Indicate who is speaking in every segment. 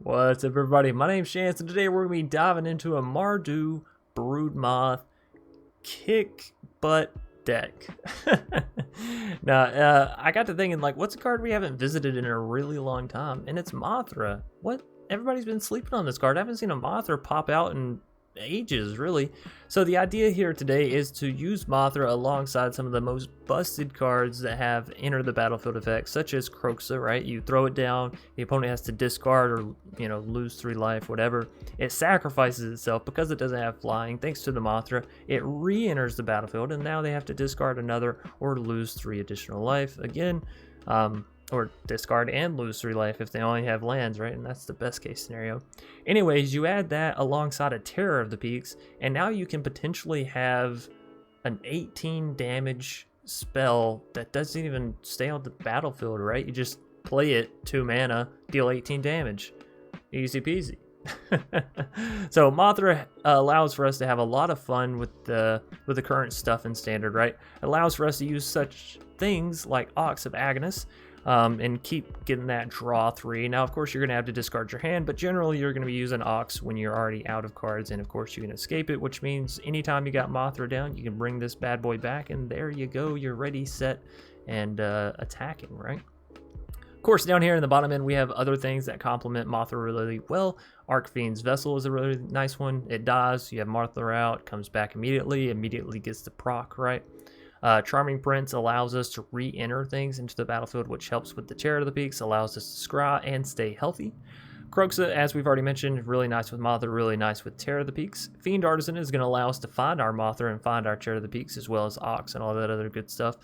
Speaker 1: What's up, everybody? My name's Chance, and today we're going to be diving into a Mardu Broodmoth kick butt deck. Now, I got to thinking, like, what's a card we haven't visited in a really long time? And it's Mothra. What? Everybody's been sleeping on this card. I haven't seen a Mothra pop out in ages, really. So the idea here today is to use Mothra alongside some of the most busted cards that have enter the battlefield effects, such as Kroxa, right? You throw it down, the opponent has to discard or, you know, lose 3 life, whatever. It sacrifices itself because it doesn't have flying. Thanks to the Mothra, it re-enters the battlefield, and now they have to discard another or lose 3 additional life. Again, or discard and lose 3 life if they only have lands, right? And that's the best case scenario. Anyways, you add that alongside a Terror of the Peaks, and now you can potentially have an 18 damage spell that doesn't even stay on the battlefield, right? You just play it, 2 mana, deal 18 damage. Easy peasy. So Mothra allows for us to have a lot of fun with the current stuff in Standard, right? It allows for us to use such things like Ox of Agonas, and keep getting that draw 3. Now, of course, you're going to have to discard your hand, but generally you're going to be using Ox when you're already out of cards, and of course you can escape it, which means anytime you got Mothra down, you can bring this bad boy back, and there you go, you're ready, set, and attacking, right? Of course, down here in the bottom end, we have other things that complement Mothra really well. Archfiend's Vessel is a really nice one. It dies, you have Mothra out, comes back immediately gets the proc, right? Charming Prince allows us to re-enter things into the battlefield, which helps with the Terror of the Peaks, allows us to scry and stay healthy. Kroxa, as we've already mentioned, really nice with Mothra, really nice with Terror of the Peaks. Fiend Artisan is going to allow us to find our Mothra and find our Terror of the Peaks, as well as Ox and all that other good stuff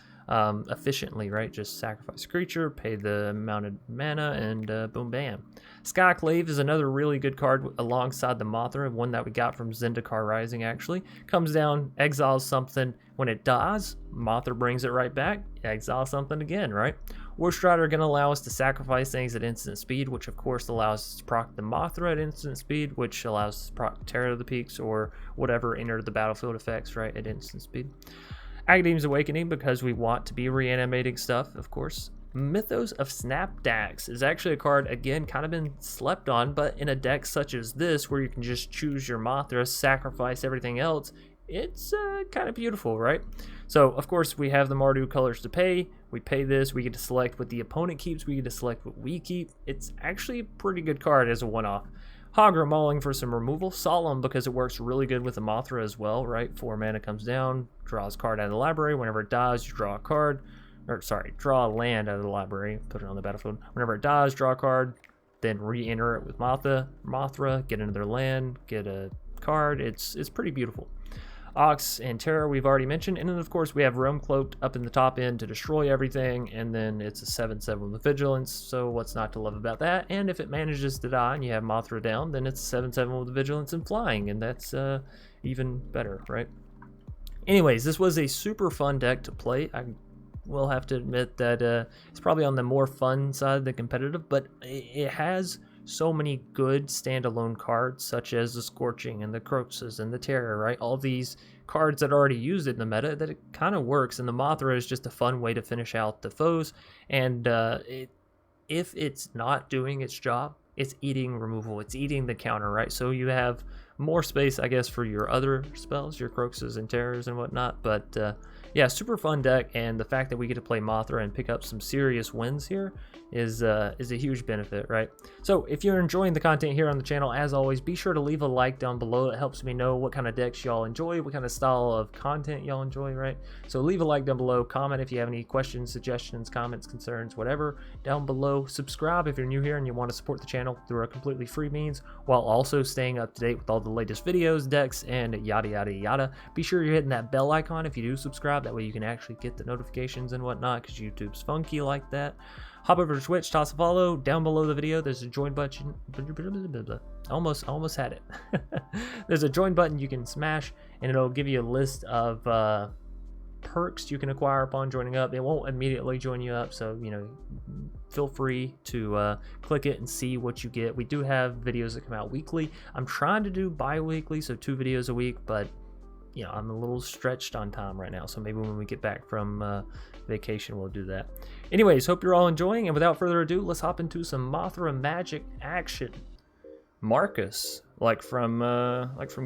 Speaker 1: efficiently, right? Just sacrifice a creature, pay the mounted mana, and boom bam. Skyclave is another really good card alongside the Mothra, one that we got from Zendikar Rising, actually. Comes down, exiles something. When it dies, Mothra brings it right back, exile something again, right? Woe Strider going to allow us to sacrifice things at instant speed, which of course allows us to proc the Mothra at instant speed, which allows us to proc Terror of the Peaks or whatever enter the battlefield effects, right, at instant speed. Agadeem's Awakening, because we want to be reanimating stuff, of course. Mythos of Snapdax is actually a card, again, kind of been slept on, but in a deck such as this, where you can just choose your Mothra, sacrifice everything else, it's kind of beautiful, right? So, of course, we have the Mardu colors to pay. We pay this, we get to select what the opponent keeps, we get to select what we keep. It's actually a pretty good card as a one-off. Hagra Mauling for some removal. Solemn, because it works really good with the Mothra as well, right? 4 mana comes down, draws a card out of the library. Whenever it dies, you draw a card. Or, sorry, draw a land out of the library, put it on the battlefield. Whenever it dies, draw a card, then re-enter it with Mothra, get another land, get a card. It's pretty beautiful. Ox and Terror we've already mentioned, and then of course we have Realm Cloaked up in the top end to destroy everything, and then it's a 7/7 with Vigilance, so what's not to love about that? And if it manages to die and you have Mothra down, then it's 7/7 with Vigilance and Flying, and that's even better, right? Anyways, this was a super fun deck to play. I will have to admit that it's probably on the more fun side than competitive, but it has so many good standalone cards, such as the Scorching and the Kroxas and the Terror, right? All these cards that are already used in the meta, that it kind of works, and the Mothra is just a fun way to finish out the foes. And if it's not doing its job, it's eating removal, it's eating the counter, right? So you have more space, I guess, for your other spells, your Kroxas and Terrors and whatnot, but yeah, super fun deck, and the fact that we get to play Mothra and pick up some serious wins here is a huge benefit, right? So if you're enjoying the content here on the channel, as always, be sure to leave a like down below. It helps me know what kind of decks y'all enjoy, what kind of style of content y'all enjoy, right? So leave a like down below, comment if you have any questions, suggestions, comments, concerns, whatever, down below. Subscribe if you're new here and you want to support the channel through a completely free means, while also staying up to date with all the latest videos, decks, and yada yada yada. Be sure you're hitting that bell icon if you do subscribe. That way you can actually get the notifications and whatnot, because YouTube's funky like that. Hop over to Twitch, toss a follow. Down below the video, there's a join button. Almost had it. There's a join button you can smash, and it'll give you a list of perks you can acquire upon joining up. It won't immediately join you up, so you know, feel free to click it and see what you get. We do have videos that come out weekly. I'm trying to do bi-weekly, so 2 videos a week, but you know, I'm a little stretched on time right now, so maybe when we get back from vacation, we'll do that. Anyways, hope you're all enjoying, and without further ado, let's hop into some Mothra magic action. Marcus, like from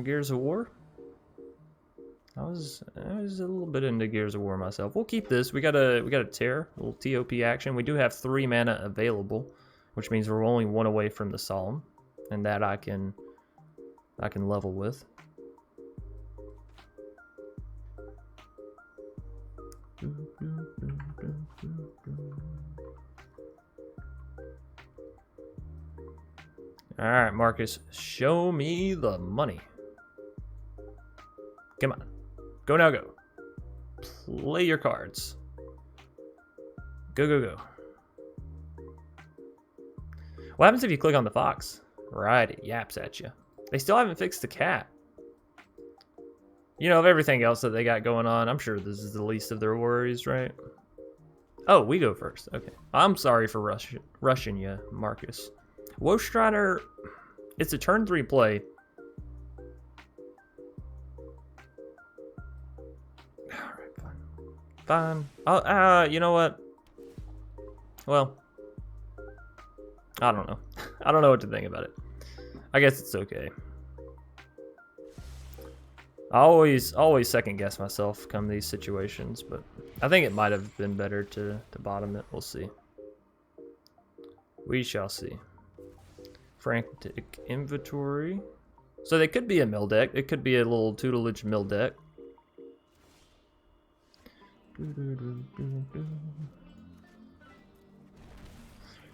Speaker 1: Gears of War. I was a little bit into Gears of War myself. We'll keep this. We got a tear, a little TOP action. We do have 3 mana available, which means we're only 1 away from the Solemn, and that I can level with. All right, Marcus, show me the money. Come on. Go now, go. Play your cards. Go, go, go. What happens if you click on the fox? Right, it yaps at you. They still haven't fixed the cat. You know, of everything else that they got going on, I'm sure this is the least of their worries, right? Oh, we go first. Okay. I'm sorry for rushing you, Marcus. Woe Strider, it's a turn 3 play. Fine. You know what? Well, I don't know. I don't know what to think about it. I guess it's okay. I always second guess myself come these situations, but I think it might have been better to bottom it. We'll see. We shall see. Frantic inventory. So they could be a mill deck. It could be a little tutelage mill deck. You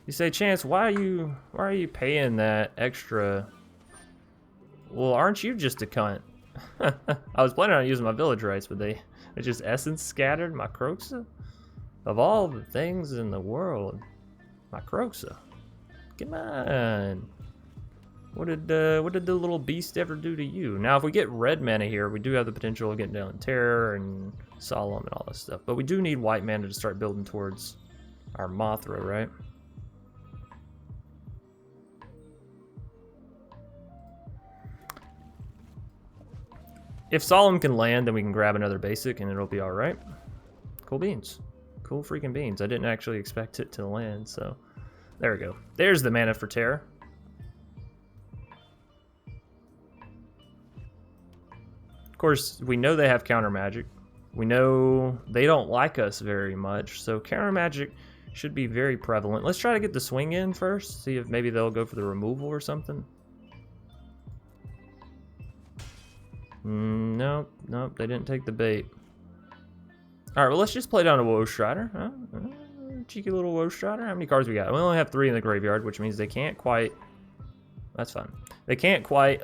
Speaker 1: say, Chance, why are you paying that extra? Well, aren't you just a cunt? I was planning on using my Village Rites, but they just essence scattered my Kroxa. Of all the things in the world, my Kroxa. Come on. What did the little beast ever do to you? Now, if we get red mana here, we do have the potential of getting down Terror and Solemn and all this stuff. But we do need white mana to start building towards our Mothra, right? If Solemn can land, then we can grab another basic and it'll be alright. Cool beans. Cool freaking beans. I didn't actually expect it to land, so there we go. There's the mana for Terror. Of course, we know they have counter magic. We know they don't like us very much, so counter magic should be very prevalent. Let's try to get the swing in first, see if maybe they'll go for the removal or something. Nope, they didn't take the bait. Alright, well, let's just play down a Woe Strider. Cheeky little Woe Strider. How many cards we got? We only have 3 in the graveyard, which means they can't quite... That's fine. They can't quite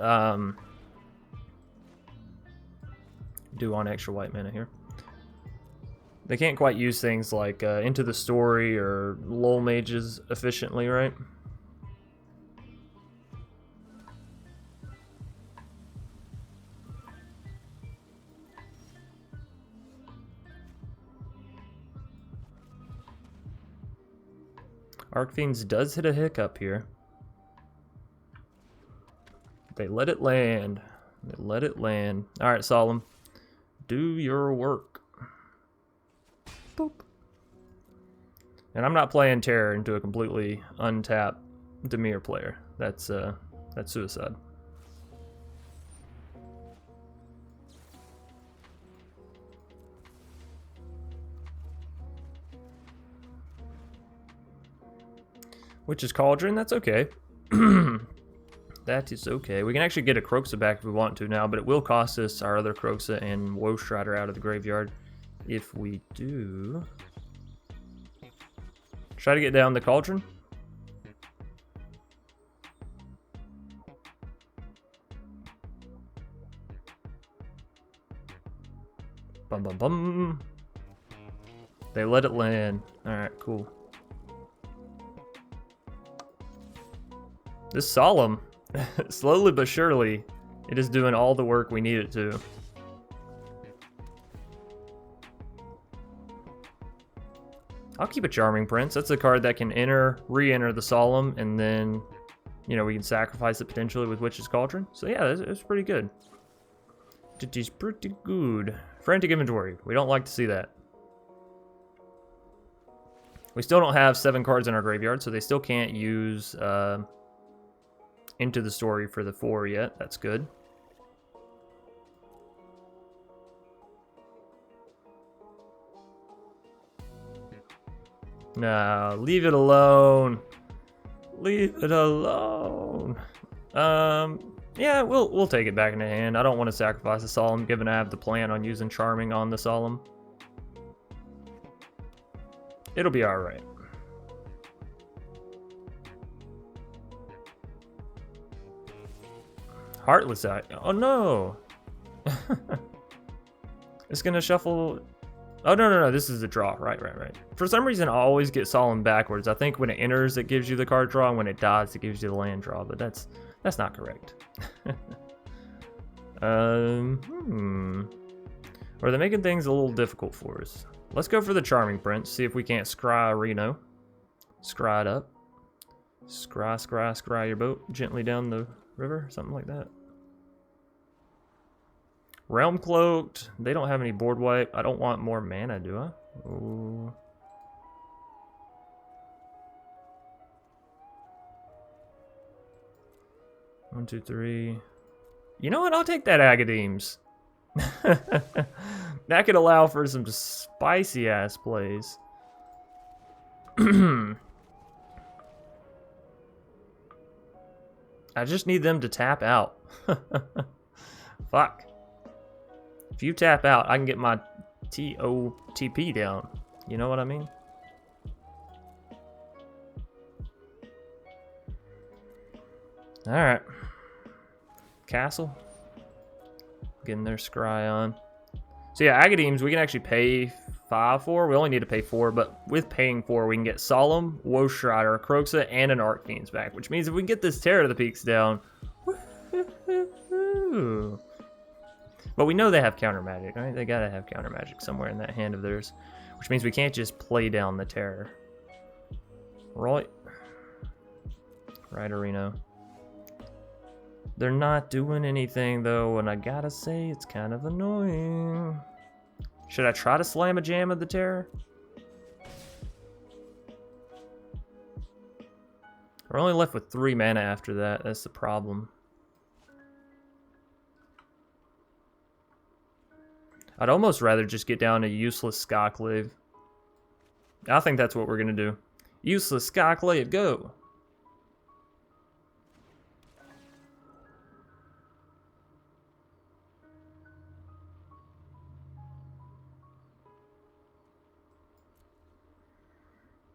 Speaker 1: do on extra white mana here. They can't quite use things like Into the Story or Lull Mages efficiently, right? Archfiend does hit a hiccup here. They let it land. They let it land. Alright, Solemn. Do your work. Boop. And I'm not playing Terror into a completely untapped Dimir player. That's suicide. Which is Cauldron, that's okay. That is okay. We can actually get a Kroxa back if we want to now, but it will cost us our other Kroxa and Woe Strider out of the graveyard if we do. Try to get down the Cauldron. Bum bum bum. They let it land. Alright, cool. This Solemn, slowly but surely, it is doing all the work we need it to. I'll keep a Charming Prince. That's a card that can re-enter the Solemn, and then, you know, we can sacrifice it potentially with Witch's Cauldron. So yeah, it's pretty good. It is pretty good. Frantic Inventory. We don't like to see that. We still don't have 7 cards in our graveyard, so they still can't use into the story for the 4 yet. That's good. No, leave it alone. Leave it alone. Yeah, we'll take it back into hand. I don't want to sacrifice the Solemn, given I have the plan on using Charming on the Solemn. It'll be alright. Heartless Act. Oh no! It's gonna shuffle. Oh no, this is the draw. Right. For some reason, I always get Solemn backwards. I think when it enters, it gives you the card draw, and when it dies, it gives you the land draw. But that's not correct. Or they're making things a little difficult for us. Let's go for the Charming Prince. See if we can't scry Reno. Scry it up. Scry your boat gently down the river, something like that. Realm Cloaked. They don't have any board wipe. I don't want more mana, do I? Ooh. One, two, three. You know what? I'll take that Agadeem's. That could allow for some spicy ass plays. I just need them to tap out. Fuck. If you tap out, I can get my TOTP down. You know what I mean? Alright. Castle. Getting their scry on. So yeah, Agadeem's we can actually pay 5 for. We only need to pay 4, but with paying 4, we can get Solemn, Woe Strider, Kroxa, and an Archfiend's back. Which means if we can get this Terror of the Peaks down... Woo-hoo-hoo. But we know they have counter magic, right? They gotta have counter magic somewhere in that hand of theirs. Which means we can't just play down the Terror. Right. Right, Arena. They're not doing anything though, and I gotta say it's kind of annoying. Should I try to slam a jam of the Terror? We're only left with 3 mana after that. That's the problem. I'd almost rather just get down a useless Skyclave. I think that's what we're gonna do. Useless Skyclave, go!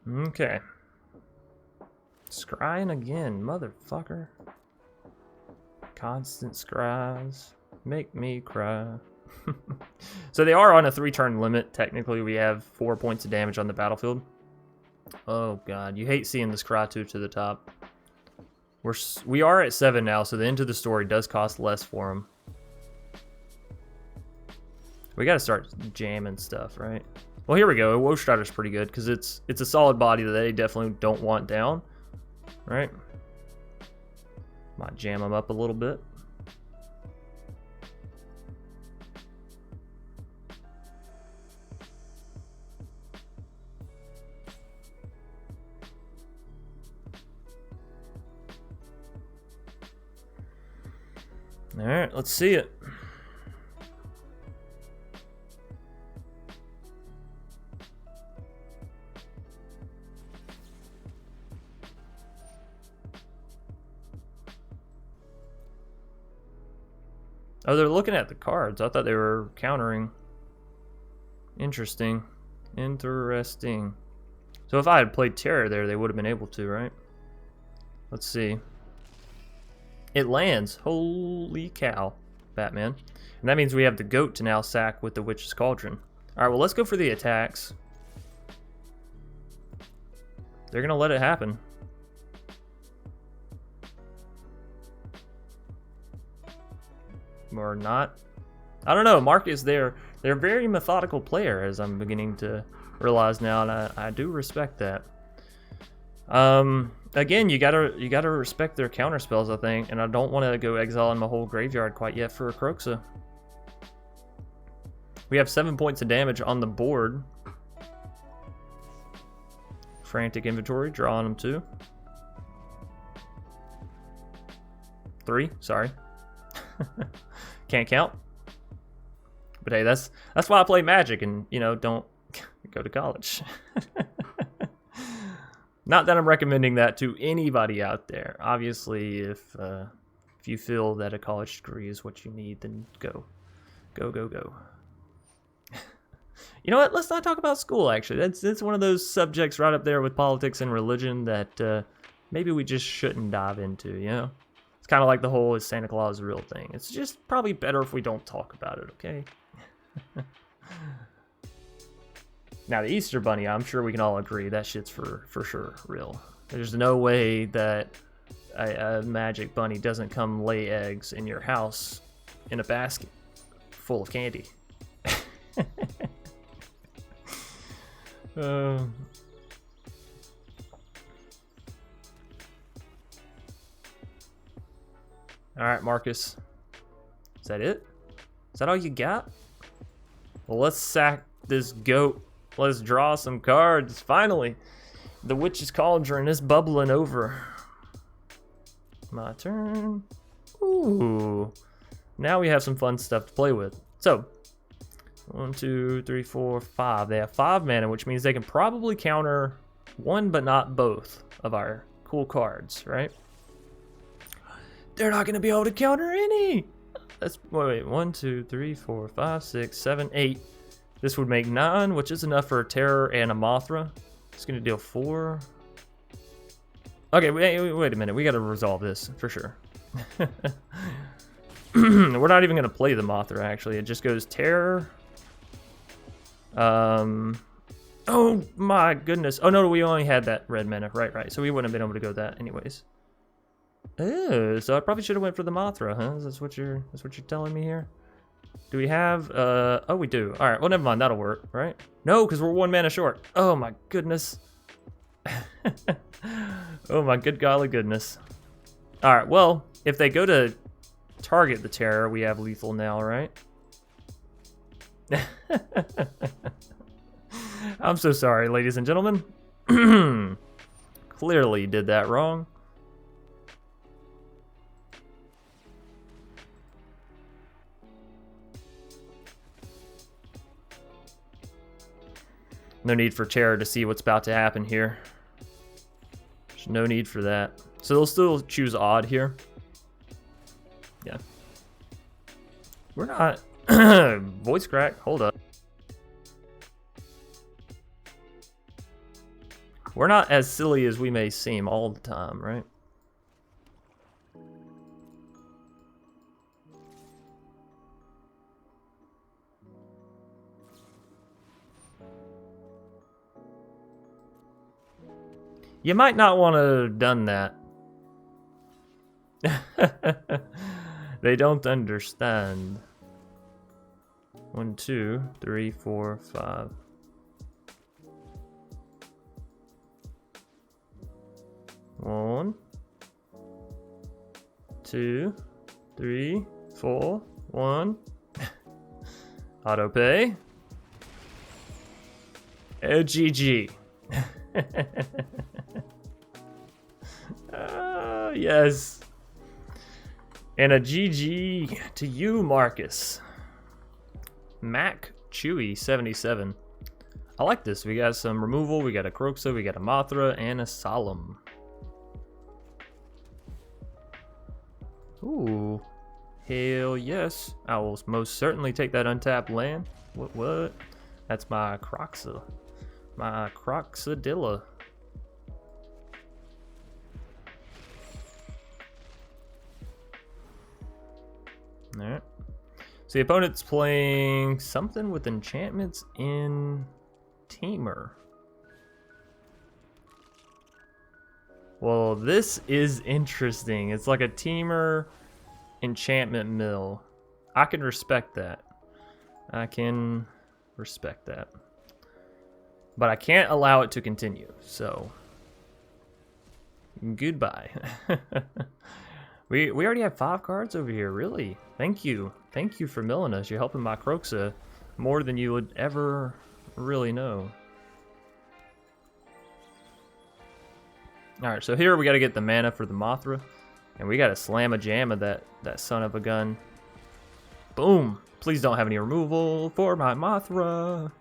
Speaker 1: Okay. Scrying again, motherfucker. Constant scries. Make me cry. So they are on a 3-turn limit. Technically, we have 4 points of damage on the battlefield. Oh god, you hate seeing the scry 2 to the top. We are at 7 now, so the end of the story does cost less for them. We gotta start jamming stuff, right? Well, here we go. Woe Strider's pretty good because it's a solid body that they definitely don't want down, right? Might jam them up a little bit. All right, let's see it. Oh, they're looking at the cards. I thought they were countering. Interesting. Interesting. So if I had played Terror there, they would have been able to, right? Let's see. It lands. Holy cow, Batman. And that means we have the goat to now sack with the Witch's Cauldron. All right, well, let's go for the attacks. They're going to let it happen. Or not. I don't know. Marcus, they're a very methodical player, as I'm beginning to realize now, and I do respect that. Again, you gotta respect their counter spells, I think, and I don't want to go exiling my whole graveyard quite yet for a Kroxa. We have 7 points of damage on the board. Frantic Inventory, drawing them too. 3, sorry. Can't count. But hey, that's why I play Magic and, you know, don't go to college. Not that I'm recommending that to anybody out there. Obviously, if you feel that a college degree is what you need, then go. Go. You know what? Let's not talk about school, actually. That's one of those subjects right up there with politics and religion that maybe we just shouldn't dive into, you know? It's kind of like the whole is Santa Claus a real thing. It's just probably better if we don't talk about it, okay? Now, the Easter Bunny, I'm sure we can all agree that shit's for sure real. There's no way that a magic bunny doesn't come lay eggs in your house in a basket full of candy. All right, Marcus. Is that it? Is that all you got? Well, let's sack this goat. Let's draw some cards. Finally, the Witch's Cauldron is bubbling over. My turn. Ooh. Now we have some fun stuff to play with. So, 1, 2, 3, 4, 5. They have 5 mana, which means they can probably counter one but not both of our cool cards, right? They're not going to be able to counter any. That's wait, 1, 2, 3, 4, 5, 6, 7, 8. This would make 9, which is enough for a Terror and a Mothra. It's going to deal 4. Okay, wait a minute. We got to resolve this for sure. We're not even going to play the Mothra, actually. It just goes Terror. Oh my goodness. Oh no, we only had that red mana. Right. So we wouldn't have been able to go that anyways. Oh, so I probably should have went for the Mothra, huh? That's what you're telling me here? Do we have oh we do. Alright, well never mind, that'll work, right? No, because we're 1 mana short. Oh my goodness. Oh my good golly goodness. Alright, well, if they go to target the Terror, we have lethal now, right? I'm so sorry, ladies and gentlemen. Clearly did that wrong. No need for Terror to see what's about to happen here. There's no need for that. So they'll still choose odd here. Yeah. We're not... Voice crack, hold up. We're not as silly as we may seem all the time, right? You might not want to have done that. They don't understand. 1, 2, 3, 4, 5. 1, 2, 3, 4, 1. Auto pay. GG. Yes. And a GG to you, Marcus. Mac Chewy 77. I like this. We got some removal, we got a Kroxa, we got a Mothra, and a Solemn. Ooh. Hell yes. I will most certainly take that untapped land. What? That's my Kroxa. My Kroxadilla. Alright. So the opponent's playing something with enchantments in Teamer. Well, this is interesting. It's like a Teamer enchantment mill. I can respect that. I can respect that. But I can't allow it to continue, so goodbye. We already have 5 cards over here, really. Thank you. Thank you for milling us. You're helping my Kroxa more than you would ever really know. Alright, so here we got to get the mana for the Mothra. And we got a slam a jam of that son of a gun. Boom. Please don't have any removal for my Mothra.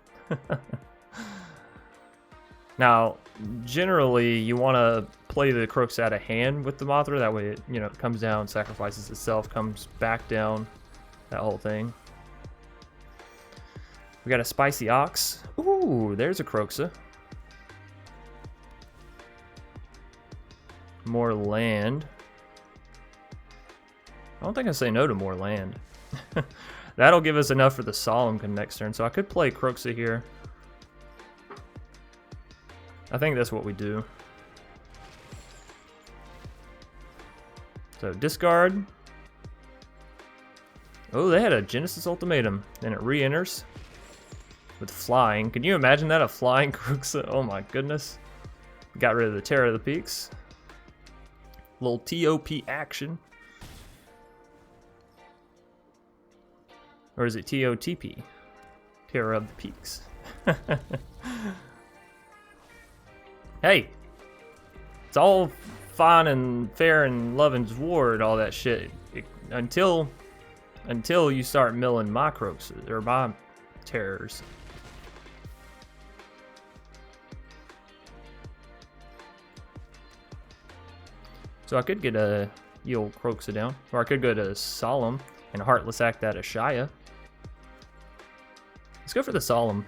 Speaker 1: Now, generally, you want to play the Kroxa out of hand with the Mothra. That way, it, you know, it comes down, sacrifices itself, comes back down. That whole thing. We got a Spicy Ox. Ooh, there's a Kroxa. More land. I don't think I say no to more land. That'll give us enough for the Solemn next turn. So I could play Kroxa here. I think that's what we do. So discard. Oh, they had a Genesis Ultimatum. And it re-enters with flying. Can you imagine that? A flying Kroxa? Oh my goodness. Got rid of the Terror of the Peaks. Little TOP action. Or is it TOTP? Terror of the Peaks. Hey, it's all fine and fair and love and war and all that shit until you start milling my Kroxa or my terrors. So I could get a Yield Kroxa down, or I could go to Solemn and Heartless Act out of Shia. Let's go for the Solemn.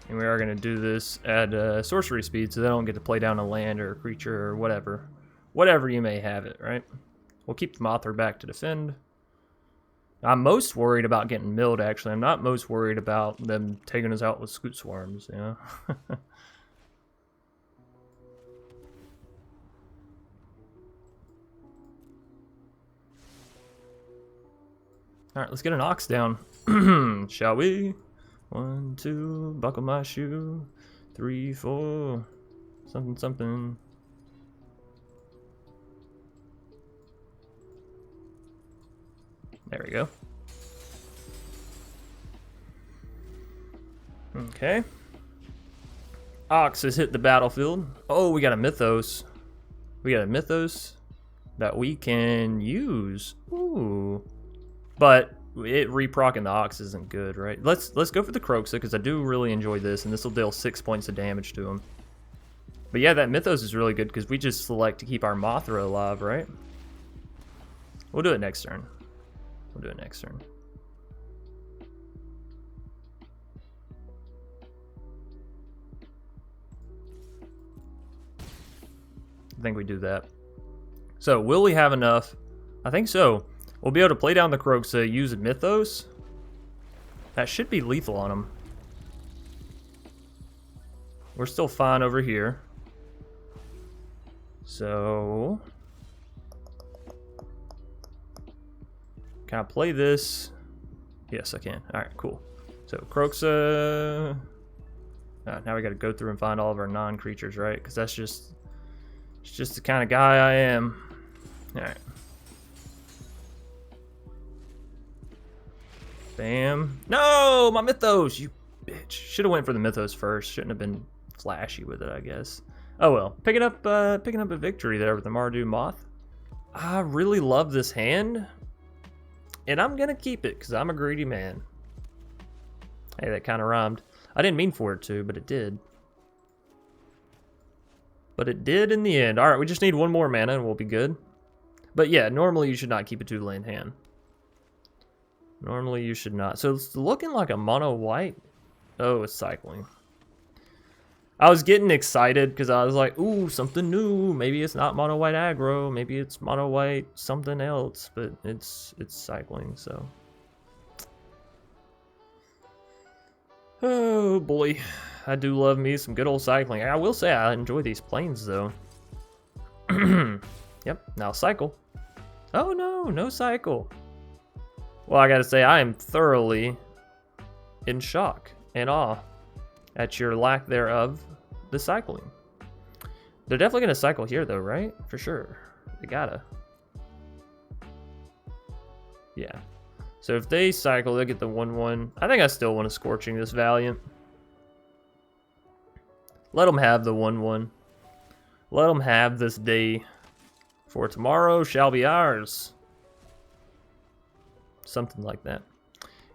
Speaker 1: And we are going to do this at sorcery speed, so they don't get to play down a land or a creature or whatever. Whatever you may have it, right? We'll keep the Mothra back to defend. I'm most worried about getting milled, actually. I'm not most worried about them taking us out with Scoot Swarms, you know? Alright, let's get an Ox down. Shall we? 1, 2, buckle my shoe. 3, 4, something, something. There we go. Okay. Ox has hit the battlefield. Oh, we got a Mythos. We got a Mythos that we can use. Ooh. But it reprocking the Ox isn't good, right? Let's go for the Kroxa, because I do really enjoy this, and this will deal 6 points of damage to him. But yeah, that Mythos is really good, because we just select to keep our Mothra alive, right? We'll do it next turn. We'll do it next turn. I think we do that. So, will we have enough? I think so. We'll be able to play down the Kroxa, use Mythos. That should be lethal on him. We're still fine over here. So... can I play this? Yes, I can. Alright, cool. So, Kroxa... now we gotta go through and find all of our non-creatures, right? Because that's just... it's just the kind of guy I am. Alright. Bam. No! My Mythos! You bitch. Should have went for the Mythos first. Shouldn't have been flashy with it, I guess. Oh well. Picking up a victory there with the Mardu Moth. I really love this hand. And I'm gonna keep it, because I'm a greedy man. Hey, that kind of rhymed. I didn't mean for it to, but it did. But it did in the end. Alright, we just need one more mana and we'll be good. But yeah, normally you should not keep a 2-land hand. Normally you should not. So it's looking like a mono white. Oh, it's cycling. I was getting excited because I was like, ooh, something new. Maybe it's not mono white aggro. Maybe it's mono white something else. But it's cycling, so. Oh boy. I do love me some good old cycling. I will say I enjoy these planes though. Yep, now cycle. Oh no, no cycle. Well, I gotta say, I am thoroughly in shock and awe at your lack thereof the cycling. They're definitely gonna cycle here though, right? For sure. They gotta. Yeah. So if they cycle, they get the 1/1. I think I still want to Scorching this Valiant. Let them have the 1/1. Let them have this day. For tomorrow shall be ours. Something like that.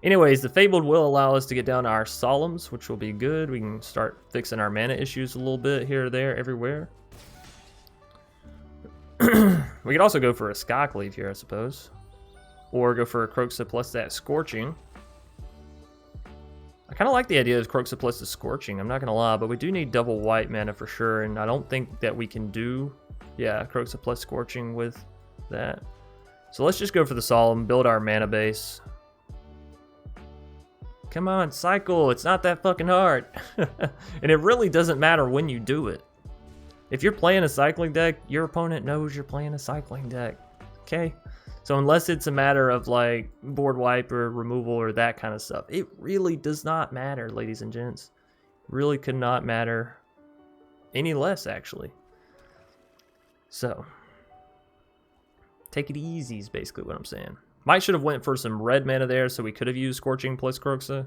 Speaker 1: Anyways, the Fabled will allow us to get down to our Solemns, which will be good. We can start fixing our mana issues a little bit here, there, everywhere. We could also go for a Skyclave here, I suppose. Or go for a Kroxa plus that Scorching. I kind of like the idea of Kroxa plus the Scorching, I'm not going to lie, but we do need double white mana for sure, and I don't think that we can do, yeah, Kroxa plus Scorching with that. So let's just go for the Solemn, build our mana base. Come on, cycle, it's not that fucking hard. And it really doesn't matter when you do it. If you're playing a cycling deck, your opponent knows you're playing a cycling deck, okay? So unless it's a matter of like board wipe or removal or that kind of stuff, it really does not matter, ladies and gents. Really could not matter any less, actually. So, take it easy is basically what I'm saying. Might should have went for some red mana there, so we could have used Scorching plus Kroxa.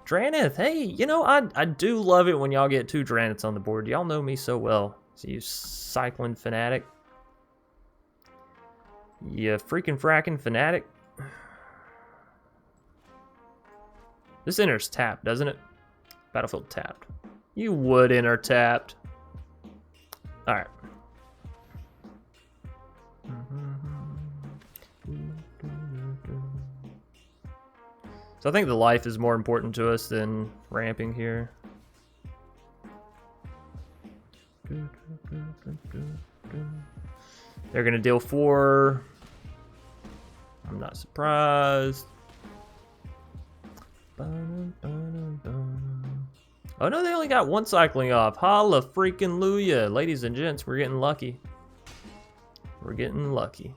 Speaker 1: Dranith, hey, you know, I do love it when y'all get 2 Draniths on the board. Y'all know me so well. So you cycling fanatic. You freaking fracking fanatic. This enters tapped, doesn't it? Battlefield tapped. You would enter tapped. Alright. So I think the life is more important to us than ramping here. They're going to deal 4. I'm not surprised. Oh no, they only got 1 cycling off. Holla freaking Luya. Ladies and gents, we're getting lucky. We're getting lucky.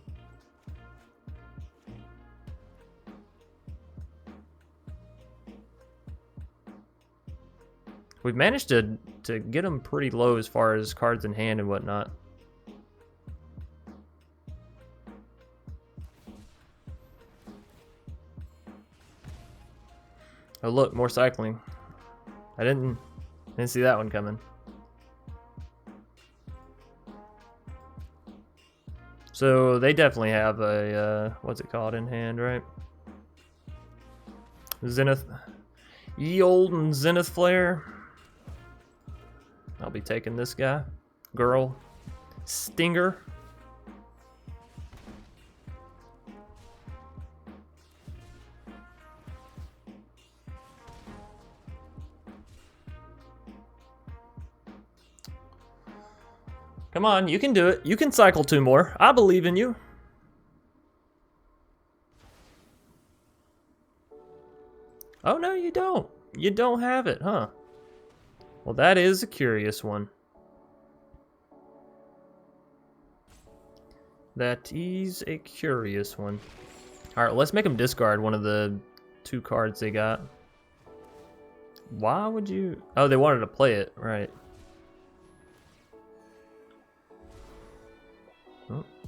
Speaker 1: We've managed to get them pretty low as far as cards in hand and whatnot. Oh look, more cycling. I didn't see that one coming. So they definitely have a what's it called in hand, right? Zenith, ye olden Zenith Flare. I'll be taking this guy, girl, Stinger. Come on, you can do it. You can cycle 2 more. I believe in you. Oh, no, you don't. You don't have it, huh? Well, that is a curious one. That is a curious one. All right, let's make them discard one of the 2 cards they got. Why would you? Oh, they wanted to play it, right.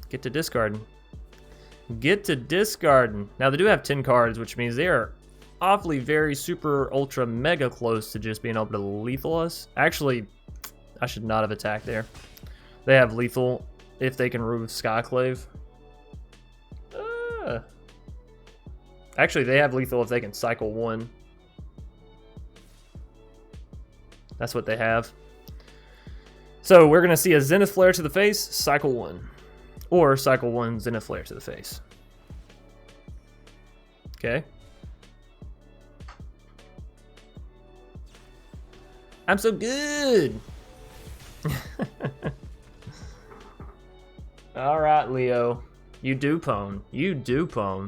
Speaker 1: Get to discarding. Get to discarding. Now, they do have 10 cards, which means they are awfully very super ultra mega close to just being able to lethal us. Actually, I should not have attacked there. They have lethal if they can remove Skyclave. Actually, they have lethal if they can cycle 1. That's what they have. So we're going to see a Zenith Flare to the face, cycle 1. Or cycle 1, Zenith Flare to the face. Okay. I'm so good! Alright, Leo. You do pwn. You do pwn.